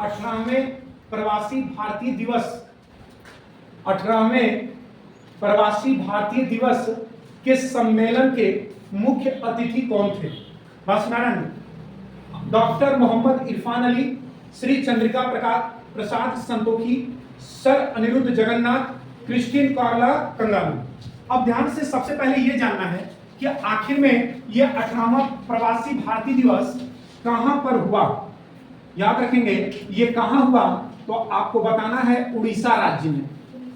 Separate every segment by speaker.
Speaker 1: 18वें प्रवासी भारतीय दिवस 18वें प्रवासी भारतीय दिवस के सम्मेलन के मुख्य अतिथि कौन थे? भाषणारण doctor Mohammad Irfan Ali, Shri Chandrika Prasad Santokhi, sir Anirudh Jagannath, Kristin कार्ला कंगालू। अब ध्यान से सबसे पहले यह जानना है कि आखिर में यह 18वां प्रवासी भारतीय दिवस कहां पर हुआ। याद रखेंगे ये कहां हुआ, तो आपको बताना है उड़ीसा राज्य में।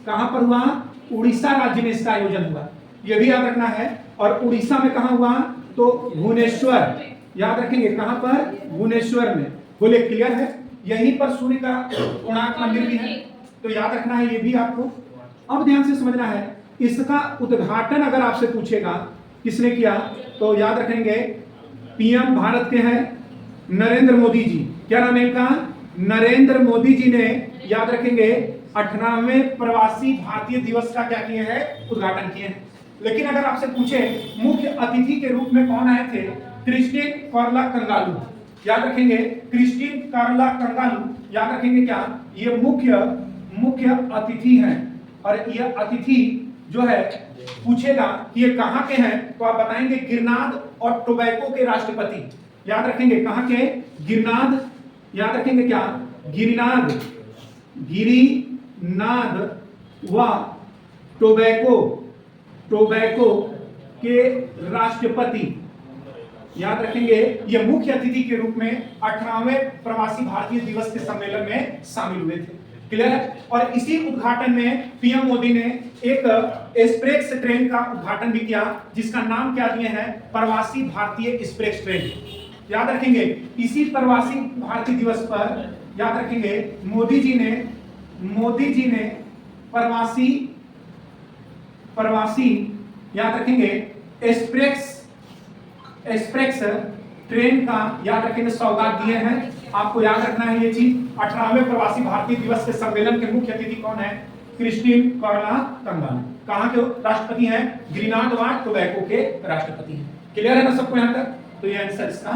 Speaker 1: कहां पर हुआ? उड़ीसा राज्य में इसका आयोजन हुआ, यह भी याद रखना है। और उड़ीसा में कहां हुआ? तो भुवनेश्वर। याद रखेंगे कहां पर? भुवनेश्वर में। बोले क्लियर है? यहीं पर सूर्य का कोणार्क मंदिर भी है, तो याद रखना है ये भी आपको। अब ध्यान से समझना है, इसका उद्घाटन अगर आपसे पूछेगा किसने किया, तो याद रखेंगे पीएम भारत के हैं नरेंद्र मोदी जी। क्या नाम है इनका? नरेंद्र मोदी जी ने, याद रखेंगे, 18वें प्रवासी भारतीय दिवस का क्या किए हैं? उद्घाटन किए हैं। लेकिन अगर आपसे पूछे मुख्य अतिथि के रूप में कौन आए थे? क्रिस्टिन कार्ला कंगालू। याद रखेंगे क्रिस्टिन कार्ला कंगालू, याद रखेंगे क्या? ये मुख्य अतिथि हैं। और यह अतिथि जो है पूछेगा कि ये कहां के हैं, तो आप बताएंगे गिरनाद और टोबैको के राष्ट्रपति। याद रखेंगे कहां के? गिरनाद। याद रखेंगे क्या? गिरिनाद व टोबैको के राष्ट्रपति। याद रखेंगे ये मुख्य अतिथि के रूप में 18वें प्रवासी भारतीय दिवस के सम्मेलन में शामिल हुए थे। क्लियर है? और इसी उद्घाटन में पीएम मोदी ने एक एक्सप्रेस ट्रेन का उद्घाटन भी किया, जिसका नाम क्या दिए हैं? प्रवासी भारतीय एक्सप्रेस ट्रेन। याद रखेंगे इसी प्रवासी भारतीय दिवस पर, याद रखेंगे मोदी जी ने प्रवासी याद रखेंगे एक्सप्रेस ट्रेन का, याद रखेंगे, सौगात दिए हैं। आपको याद रखना है ये चीज। 18वें प्रवासी भारतीय दिवस के सम्मेलन के मुख्य अतिथि कौन है? क्रिस्टिन कार्ला कंगालू। कहां के राष्ट्रपति हैं? गिरिनाद व टोबैको के राष्ट्रपति हैं। क्लियर है ना सबको यहां तक? तो ये आंसर इसका